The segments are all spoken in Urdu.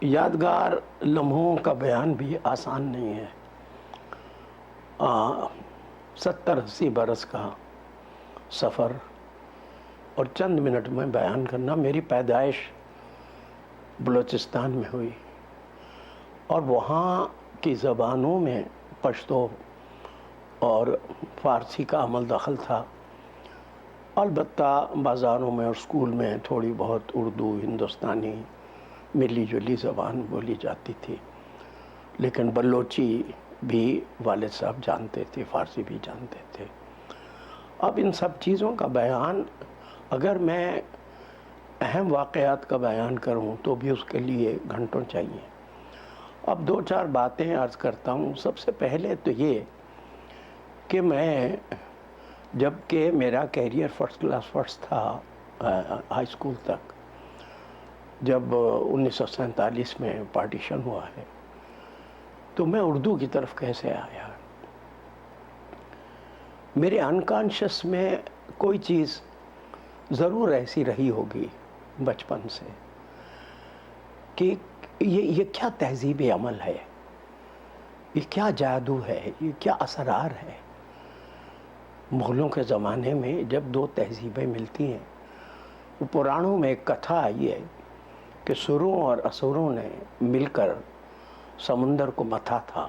یادگار لمحوں کا بیان بھی آسان نہیں ہے. 70-80 برس کا سفر اور چند منٹ میں بیان کرنا. میری پیدائش بلوچستان میں ہوئی اور وہاں کی زبانوں میں پشتو اور فارسی کا عمل دخل تھا. البتہ بازاروں میں اور اسکول میں تھوڑی بہت اردو، ہندوستانی ملی جلی زبان بولی جاتی تھی، لیکن بلوچی بھی والد صاحب جانتے تھے، فارسی بھی جانتے تھے. اب ان سب چیزوں کا بیان، اگر میں اہم واقعات کا بیان کروں تو بھی اس کے لیے گھنٹوں چاہیے. اب 2-4 باتیں عرض کرتا ہوں. سب سے پہلے تو یہ کہ میں، جب کہ میرا کیریئر فرسٹ کلاس فرسٹ تھا ہائی اسکول تک، جب 1947 میں پارٹیشن ہوا ہے، تو میں اردو کی طرف کیسے آیا؟ میرے انکانشس میں کوئی چیز ضرور ایسی رہی ہوگی بچپن سے کہ یہ کیا تہذیب عمل ہے، یہ کیا جادو ہے، یہ کیا اسرار ہے. مغلوں کے زمانے میں جب دو تہذیبیں ملتی ہیں، وہ پرانوں میں ایک کتھا آئی ہے کہ سروں اور اسوروں نے مل کر سمندر کو متھا تھا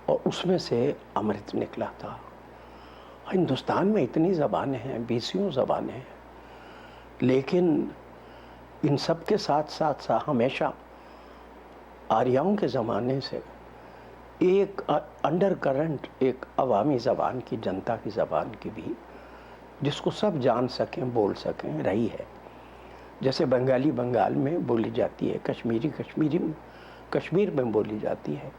اور اس میں سے امرت نکلا تھا. ہندوستان میں اتنی زبانیں ہیں، 20 زبانیں ہیں، لیکن ان سب کے ساتھ ساتھ ہمیشہ آریاؤں کے زمانے سے ایک انڈر کرنٹ، ایک عوامی زبان کی، جنتا کی زبان کی بھی، جس کو سب جان سکیں، بول سکیں، رہی ہے. جیسے بنگالی بنگال میں بولی جاتی ہے، کشمیری کشمیر میں بولی جاتی ہے،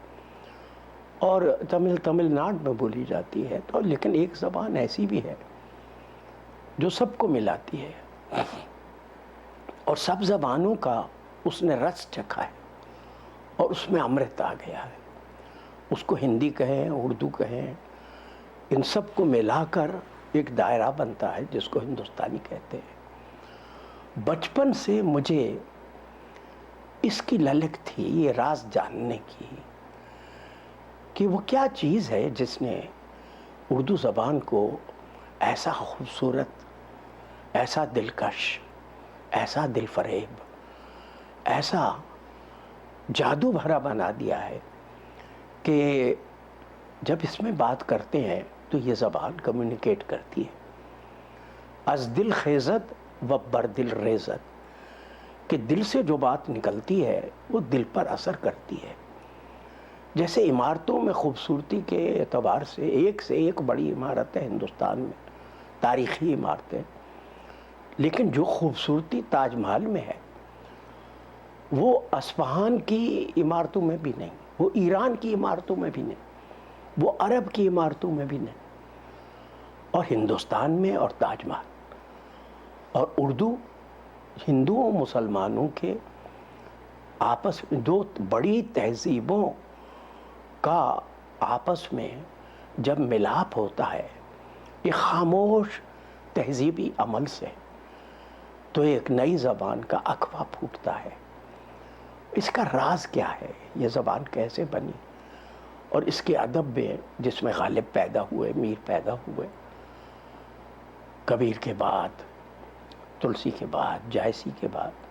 اور تمل ناڈو میں بولی جاتی ہے. تو لیکن ایک زبان ایسی بھی ہے جو سب کو ملاتی ہے، اور سب زبانوں کا اس نے رس چکھا ہے اور اس میں امرت آ گیا ہے. اس کو ہندی کہیں، اردو کہیں، ان سب کو ملا کر ایک دائرہ بنتا ہے جس کو ہندوستانی کہتے ہیں. بچپن سے مجھے اس کی للک تھی، یہ راز جاننے کی کہ وہ کیا چیز ہے جس نے اردو زبان کو ایسا خوبصورت، ایسا دلکش، ایسا دل فریب، ایسا جادو بھرا بنا دیا ہے کہ جب اس میں بات کرتے ہیں تو یہ زبان کمیونیکیٹ کرتی ہے. از دل خیزد و بر دل ریزد، کہ دل سے جو بات نکلتی ہے وہ دل پر اثر کرتی ہے. جیسے عمارتوں میں خوبصورتی کے اعتبار سے ایک بڑی عمارت ہے ہندوستان میں، تاریخی عمارتیں، لیکن جو خوبصورتی تاج محل میں ہے وہ اصفہان کی عمارتوں میں بھی نہیں، وہ ایران کی عمارتوں میں بھی نہیں، وہ عرب کی عمارتوں میں بھی نہیں، اور ہندوستان میں اور تاج محل. اور اردو ہندوؤں مسلمانوں کے آپس میں، دو بڑی تہذیبوں کا آپس میں جب ملاپ ہوتا ہے ایک خاموش تہذیبی عمل سے، تو ایک نئی زبان کا اکوا پھوٹتا ہے. اس کا راز کیا ہے؟ یہ زبان کیسے بنی؟ اور اس کے ادب میں، جس میں غالب پیدا ہوئے، میر پیدا ہوئے، کبیر کے بعد، تلسی کے بعد، جائسی کے بعد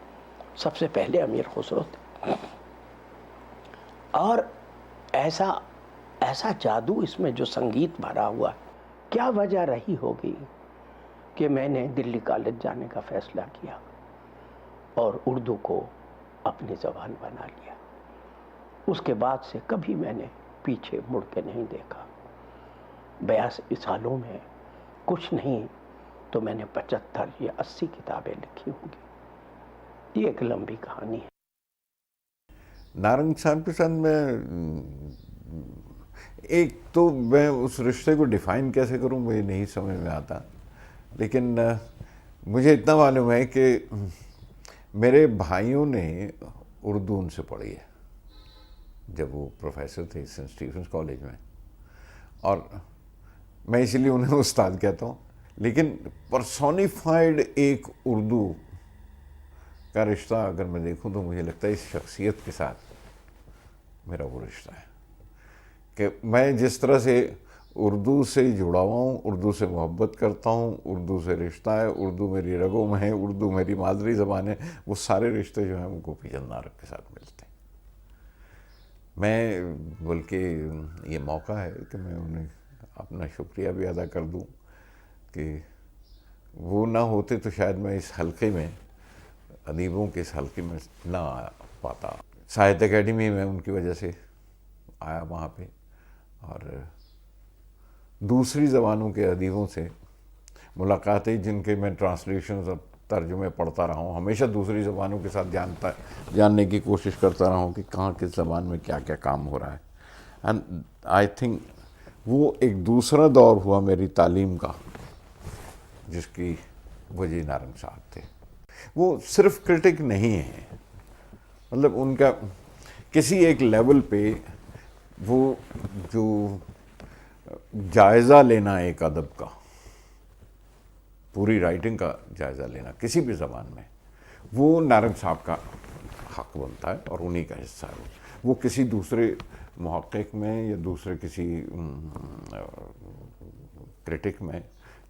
سب سے پہلے امیر خسرو تھے. اور ایسا جادو اس میں جو سنگیت بھرا ہوا ہے. کیا وجہ رہی ہوگی کہ میں نے دلی کالج جانے کا فیصلہ کیا اور اردو کو اپنی زبان بنا لیا. اس کے بعد سے کبھی میں نے پیچھے مڑ کے نہیں دیکھا. 82 سالوں میں کچھ نہیں تو میں نے 75 یا 80 کتابیں لکھی ہوں گی. یہ ایک لمبی کہانی ہے. نارنگ صاحب کے ساتھ میں ایک تو میں اس رشتے کو ڈیفائن کیسے کروں مجھے نہیں سمجھ میں آتا، لیکن مجھے اتنا معلوم ہے کہ میرے بھائیوں نے اردو ان سے پڑھی ہے جب وہ پروفیسر تھے سینٹ اسٹیفنس کالج میں، اور میں اسی لیے انہیں استاد کہتا ہوں. لیکن پرسونیفائڈ ایک اردو کا رشتہ اگر میں دیکھوں تو مجھے لگتا ہے اس شخصیت کے ساتھ میرا وہ رشتہ ہے کہ میں جس طرح سے اردو سے جڑا ہوا ہوں، اردو سے محبت کرتا ہوں، اردو سے رشتہ ہے، اردو میری رگوں میں ہے، اردو میری مادری زبان ہے، وہ سارے رشتے جو ہیں وہ گوپی چند نارک کے ساتھ ملتے ہیں۔ میں بلکہ یہ موقع ہے کہ میں انہیں اپنا شکریہ بھی ادا کر دوں کہ وہ نہ ہوتے تو شاید میں اس حلقے میں، ادیبوں کے اس حلقے میں نہ آ پاتا۔ ساہتیہ اکیڈمی میں ان کی وجہ سے آیا وہاں پہ، اور دوسری زبانوں کے ادیبوں سے ملاقاتیں جن کے میں ٹرانسلیشنز اور ترجمے پڑھتا رہا ہوں، ہمیشہ دوسری زبانوں کے ساتھ جاننے کی کوشش کرتا رہا ہوں کہ کہاں کس زبان میں کیا کیا کام ہو رہا ہے۔ اینڈ آئی تھنک وہ ایک دوسرا دور ہوا میری تعلیم کا جس کی وجہ نارنگ صاحب تھے۔ وہ صرف کرٹک نہیں ہیں، مطلب ان کا کسی ایک لیول پہ وہ جو جائزہ لینا ایک ادب کا، پوری رائٹنگ کا جائزہ لینا کسی بھی زبان میں، وہ نارنگ صاحب کا حق بنتا ہے اور انہی کا حصہ ہے۔ وہ کسی دوسرے محقق میں یا دوسرے کسی کرٹک میں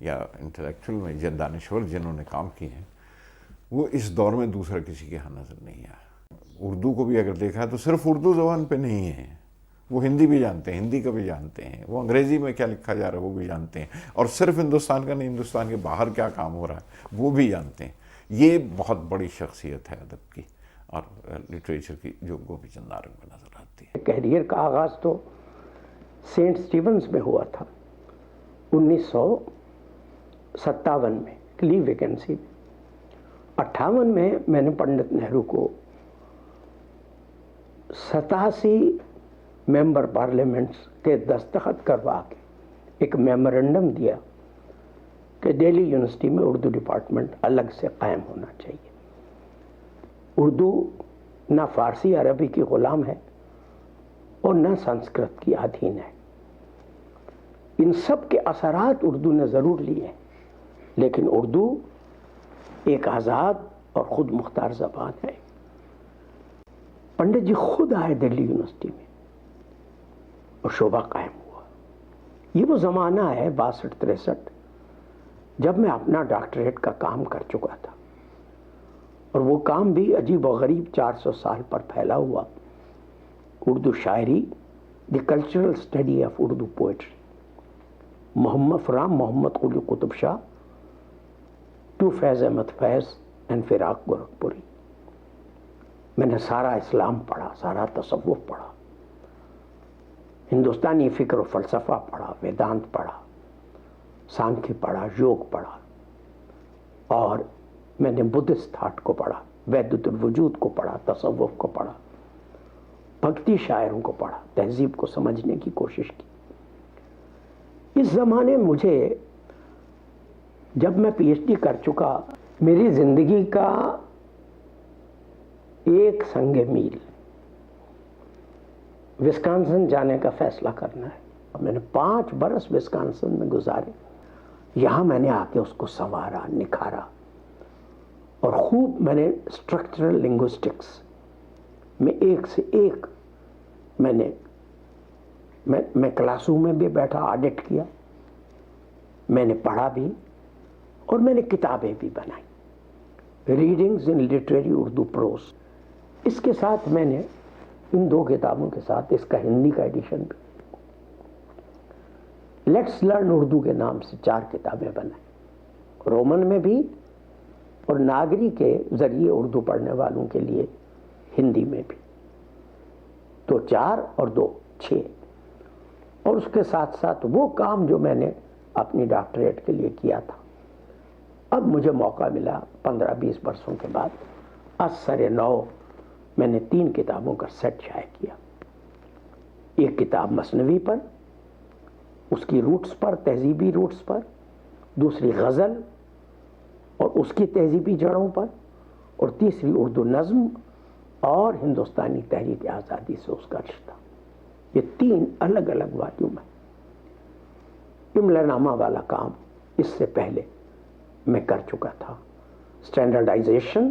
یا انٹلیکچوئل میں یا دانشور جنہوں نے کام کیے ہیں، وہ اس دور میں دوسرا کسی کے ہاں نظر نہیں آیا۔ اردو کو بھی اگر دیکھا تو صرف اردو زبان پہ نہیں ہے، وہ ہندی بھی جانتے ہیں، ہندی کا بھی جانتے ہیں، وہ انگریزی میں کیا لکھا جا رہا ہے وہ بھی جانتے ہیں، اور صرف ہندوستان کا نہیں، ہندوستان کے باہر کیا کام ہو رہا ہے وہ بھی جانتے ہیں۔ یہ بہت بڑی شخصیت ہے ادب کی اور لٹریچر کی جو گوپی چند نارنگ میں نظر آتی ہے۔ کیریئر کا آغاز تو سینٹ اسٹیونز میں ہوا تھا 1957 میں، لیو ویکینسی میں۔ 58 میں نے پنڈت نہرو کو 87 ممبر پارلیمنٹس کے دستخط کروا کے ایک میمورنڈم دیا کہ دہلی یونیورسٹی میں اردو ڈپارٹمنٹ الگ سے قائم ہونا چاہیے۔ اردو نہ فارسی عربی کی غلام ہے اور نہ سنسکرت کی ادھین ہے۔ ان سب کے اثرات اردو نے ضرور لیے ہیں، لیکن اردو ایک آزاد اور خود مختار زبان ہے۔ پنڈت جی خود آئے دہلی یونیورسٹی میں اور شعبہ قائم ہوا۔ یہ وہ زمانہ ہے 62-63 جب میں اپنا ڈاکٹریٹ کا کام کر چکا تھا، اور وہ کام بھی عجیب و غریب 400 سال پر پھیلا ہوا۔ اردو شاعری، the cultural study of Urdu poetry, Muhammad Quli Qutb Shah to Faiz Ahmad Faiz and Firaq Gorakhpuri. میں نے سارا اسلام پڑھا، سارا تصوف پڑھا، ہندوستانی فکر و فلسفہ پڑھا، ویدانت پڑھا، سانکھیہ پڑھا، یوگ پڑھا، اور میں نے بدھسٹ تھاٹ کو پڑھا، وحدت الوجود کو پڑھا، تصوف کو پڑھا، بھکتی شاعروں کو پڑھا، تہذیب کو سمجھنے کی کوشش کی۔ اس زمانے مجھے، جب میں پی ایچ ڈی کر چکا، میری زندگی کا ایک سنگ میل وسکانسن جانے کا فیصلہ کرنا ہے۔ میں نے 5 برس وسکانسن میں گزارے۔ یہاں میں نے آ کے اس کو سنوارا، نکھارا، اور خوب میں نے اسٹرکچرل لنگوسٹکس میں ایک سے ایک میں کلاسوں میں بھی بیٹھا، آڈٹ کیا، میں نے پڑھا بھی، اور میں نے کتابیں بھی بنائی، ریڈنگز ان لٹریری اردو پروز۔ اس کے ساتھ میں نے ان 2 کتابوں کے ساتھ اس کا ہندی کا ایڈیشن بھی، لیٹس لرن اردو کے نام سے 4 کتابیں بنائیں، رومن میں بھی اور ناگری کے ذریعے اردو پڑھنے والوں کے لیے ہندی میں بھی۔ تو 4 اور 2 6، اور اس کے ساتھ ساتھ وہ کام جو میں نے اپنی ڈاکٹریٹ کے لیے کیا تھا۔ اب مجھے موقع ملا 15-20 برسوں کے بعد، از سر نو میں نے 3 کتابوں کا سیٹ شائع کیا۔ ایک کتاب مثنوی پر، اس کی روٹس پر، تہذیبی روٹس پر، دوسری غزل اور اس کی تہذیبی جڑوں پر، اور تیسری اردو نظم اور ہندوستانی تحریک آزادی سے اس کا رشتہ۔ یہ 3 الگ الگ والیوم ہیں۔ املا نامہ والا کام اس سے پہلے میں کر چکا تھا۔ اسٹینڈرڈائزیشن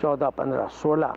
14, 15, 16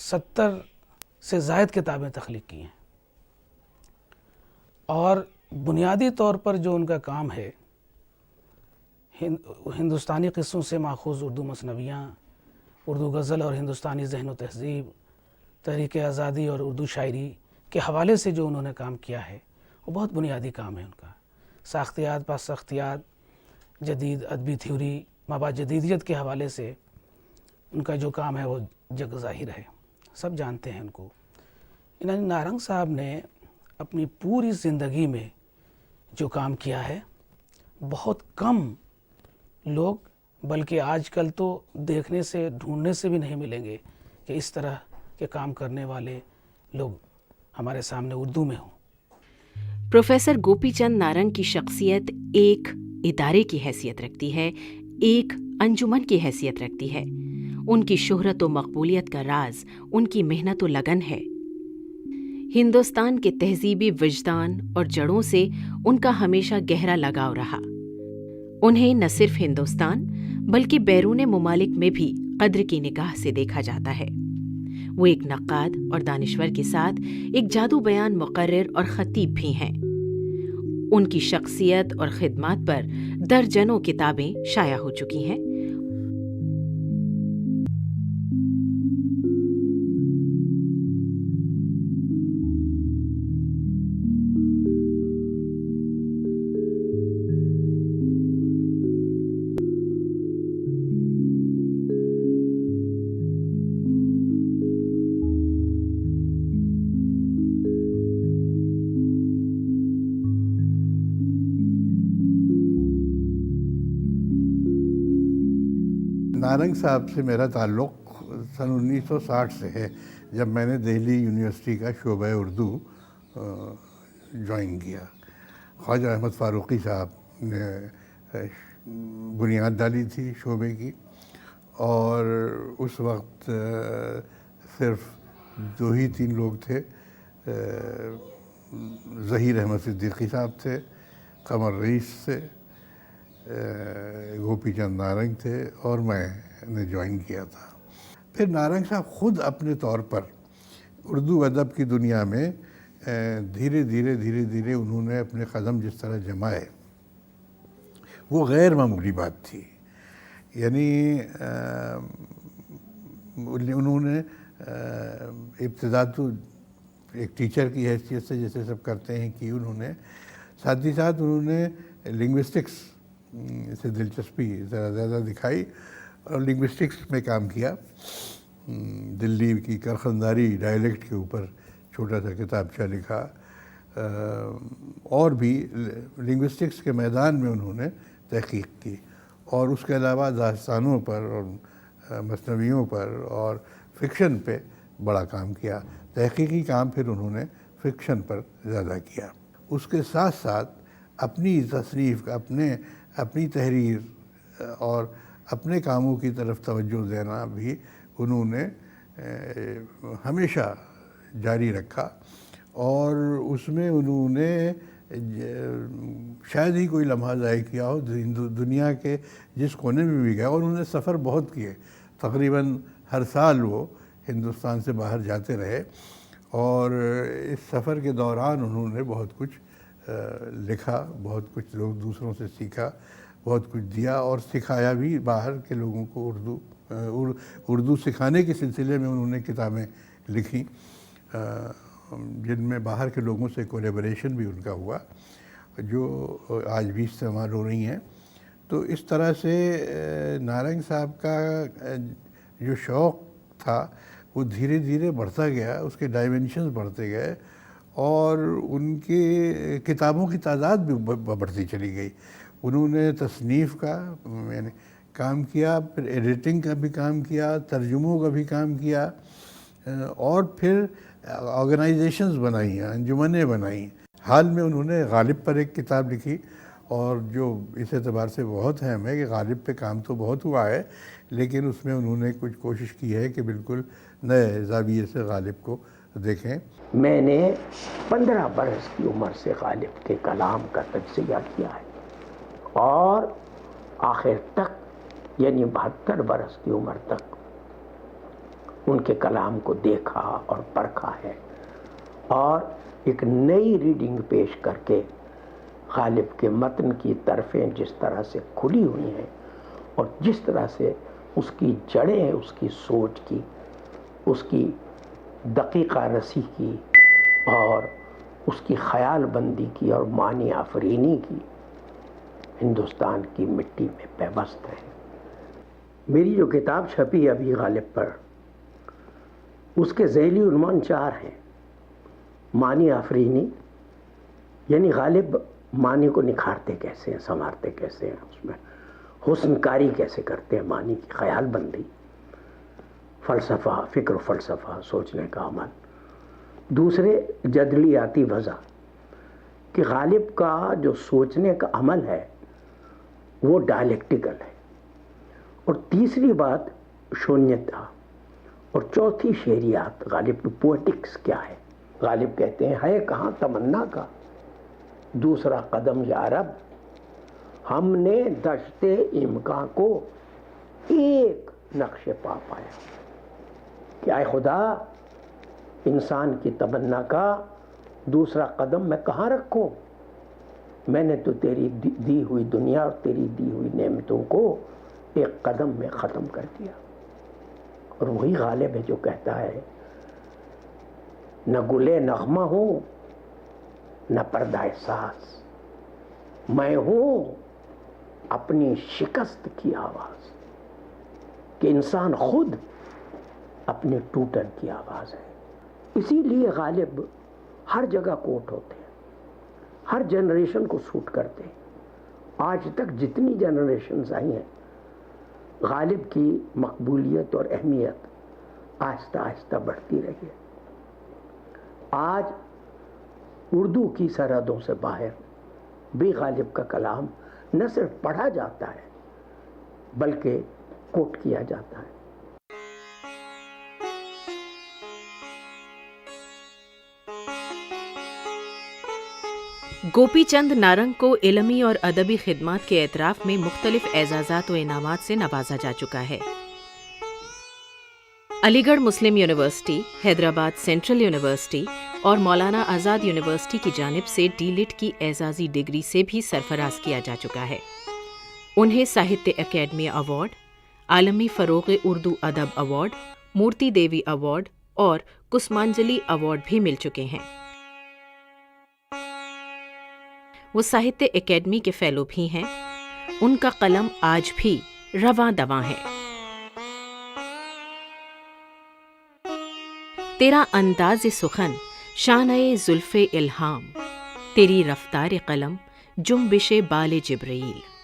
70 سے زائد کتابیں تخلیق کی ہیں، اور بنیادی طور پر جو ان کا کام ہے ہندوستانی قصوں سے ماخوذ اردو مثنویاں، اردو غزل اور ہندوستانی ذہن و تہذیب، تحریک آزادی اور اردو شاعری کے حوالے سے جو انہوں نے کام کیا ہے وہ بہت بنیادی کام ہے ان کا۔ ساختیات، پاس ساختیات، جدید ادبی تھیوری، مابعد جدیدیت کے حوالے سے ان کا جو کام ہے وہ جگ ظاہر ہے، سب جانتے ہیں ان کو۔ یعنی نارنگ صاحب نے اپنی پوری زندگی میں جو کام کیا ہے، بہت کم لوگ، بلکہ آج کل تو دیکھنے سے، ڈھونڈنے سے بھی نہیں ملیں گے کہ اس طرح کے کام کرنے والے لوگ ہمارے سامنے اردو میں ہوں۔ پروفیسر گوپی چند نارنگ کی شخصیت ایک ادارے کی حیثیت رکھتی ہے، ایک انجمن کی حیثیت رکھتی ہے۔ ان کی شہرت و مقبولیت کا راز ان کی محنت و لگن ہے۔ ہندوستان کے تہذیبی وجدان اور جڑوں سے ان کا ہمیشہ گہرا لگاؤ رہا۔ انہیں نہ صرف ہندوستان بلکہ بیرون ممالک میں بھی قدر کی نگاہ سے دیکھا جاتا ہے۔ وہ ایک نقاد اور دانشور کے ساتھ ایک جادو بیان مقرر اور خطیب بھی ہیں۔ ان کی شخصیت اور خدمات پر درجنوں کتابیں شائع ہو چکی ہیں۔ نارنگ صاحب سے میرا تعلق سن 1960 سے ہے، جب میں نے دہلی یونیورسٹی کا شعبہ اردو جوائن کیا۔ خواجہ احمد فاروقی صاحب نے بنیاد ڈالی تھی شعبے کی، اور اس وقت صرف 2 ہی 3 لوگ تھے۔ ظہیر احمد صدیقی صاحب تھے، قمر رئیس تھے، گوپی چند نارنگ تھے، اور میں نے جوائن کیا تھا۔ پھر نارنگ صاحب خود اپنے طور پر اردو ادب کی دنیا میں دھیرے دھیرے انہوں نے اپنے قدم جس طرح جمائے، وہ غیر معمولی بات تھی۔ یعنی انہوں نے ابتدا تو ایک ٹیچر کی حیثیت سے جیسے سب کرتے ہیں کہ انہوں نے ساتھ ہی ساتھ انہوں نے لنگوسٹکس سے دلچسپی ذرا زیادہ دکھائی اور لنگوسٹکس میں کام کیا۔ دلی کی کرخنداری ڈائلیکٹ کے اوپر چھوٹا سا کتابچہ لکھا، اور بھی لنگوسٹکس کے میدان میں انہوں نے تحقیق کی، اور اس کے علاوہ داستانوں پر اور مثنویوں پر اور فکشن پہ بڑا کام کیا۔ تحقیقی کام پھر انہوں نے فکشن پر زیادہ کیا۔ اس کے ساتھ ساتھ اپنی تصنیف، اپنی تحریر اور اپنے کاموں کی طرف توجہ دینا بھی انہوں نے ہمیشہ جاری رکھا، اور اس میں انہوں نے شاید ہی کوئی لمحہ ضائع کیا ہو۔ دنیا کے جس کونے میں بھی گئے، اور انہوں نے سفر بہت کیے، تقریباً ہر سال وہ ہندوستان سے باہر جاتے رہے، اور اس سفر کے دوران انہوں نے بہت کچھ لکھا، بہت کچھ لوگ دوسروں سے سیکھا، بہت کچھ دیا، اور سکھایا بھی باہر کے لوگوں کو اردو سکھانے کے سلسلے میں انہوں نے کتابیں لکھی، جن میں باہر کے لوگوں سے کولیبریشن بھی ان کا ہوا، جو آج بھی استعمال ہو رہی ہیں۔ تو اس طرح سے نارنگ صاحب کا جو شوق تھا وہ دھیرے دھیرے بڑھتا گیا، اس کے ڈائمینشنز بڑھتے گئے، اور ان کی کتابوں کی تعداد بھی بڑھتی چلی گئی۔ انہوں نے تصنیف کا یعنی کام کیا، پھر ایڈیٹنگ کا بھی کام کیا، ترجموں کا بھی کام کیا، اور پھر آرگنائزیشنز بنائیں، انجمنیں بنائیں۔ حال میں انہوں نے غالب پر ایک کتاب لکھی، اور جو اس اعتبار سے بہت اہم ہے کہ غالب پہ کام تو بہت ہوا ہے، لیکن اس میں انہوں نے کچھ کوشش کی ہے کہ بالکل نئے زاویے سے غالب کو دیکھیں۔ میں نے 15 برس کی عمر سے غالب کے کلام کا تجزیہ کیا ہے، اور آخر تک یعنی 72 برس کی عمر تک ان کے کلام کو دیکھا اور پرکھا ہے، اور ایک نئی ریڈنگ پیش کر کے غالب کے متن کی طرفیں جس طرح سے کھلی ہوئی ہیں اور جس طرح سے اس کی جڑیں، اس کی سوچ کی، اس کی دقیقہ رسی کی اور اس کی خیال بندی کی اور معنی آفرینی کی ہندوستان کی مٹی میں پیوست ہے۔ میری جو کتاب چھپی ابھی غالب پر، اس کے ذیلی عنوان 4 ہیں۔ معنی آفرینی، یعنی غالب معنی کو نکھارتے کیسے ہیں، سنوارتے کیسے ہیں، اس میں حسن کاری کیسے کرتے ہیں، معنی کی خیال بندی، فلسفہ، فکر و فلسفہ، سوچنے کا عمل۔ دوسرے جدلیاتی وضع، کہ غالب کا جو سوچنے کا عمل ہے وہ ڈائلیکٹیکل ہے۔ اور تیسری بات شونیتا، اور چوتھی شعریات، غالب کی پوئٹکس کیا ہے۔ غالب کہتے ہیں ہے کہاں تمنا کا دوسرا قدم یا رب، ہم نے دشت امکان کو ایک نقش پا پایا۔ کہ اے خدا، انسان کی تمنا کا دوسرا قدم میں کہاں رکھوں؟ میں نے تو تیری دی ہوئی دنیا اور تیری دی ہوئی نعمتوں کو ایک قدم میں ختم کر دیا۔ اور وہی غالب ہے جو کہتا ہے نہ گلے نغمہ ہوں نہ پردہ احساس، میں ہوں اپنی شکست کی آواز۔ کہ انسان خود اپنے ٹوٹن کی آواز ہے۔ اسی لیے غالب ہر جگہ کوٹ ہوتے ہیں، ہر جنریشن کو سوٹ کرتے ہیں۔ آج تک جتنی جنریشنز آئی ہیں، غالب کی مقبولیت اور اہمیت آہستہ آہستہ بڑھتی رہی ہے۔ آج اردو کی سرحدوں سے باہر بھی غالب کا کلام نہ صرف پڑھا جاتا ہے بلکہ کوٹ کیا جاتا ہے۔ گوپی چند نارنگ کو علمی اور ادبی خدمات کے اعتراف میں مختلف اعزازات و انعامات سے نوازا جا چکا ہے۔ علی گڑھ مسلم یونیورسٹی، حیدرآباد سینٹرل یونیورسٹی اور مولانا آزاد یونیورسٹی کی جانب سے ڈی لٹ کی اعزازی ڈگری سے بھی سرفراز کیا جا چکا ہے۔ انہیں ساہتیہ اکیڈمی ایوارڈ، عالمی فروغ اردو ادب ایوارڈ، مورتی دیوی ایوارڈ اور کسمانجلی ایوارڈ بھی مل چکے ہیں۔ وہ ساہتیہ اکیڈمی کے فیلو بھی ہیں۔ ان کا قلم آج بھی رواں دواں ہے۔ تیرا انداز سخن شانہ زلف الہام، تیری رفتار قلم جنبش بال جبرائیل۔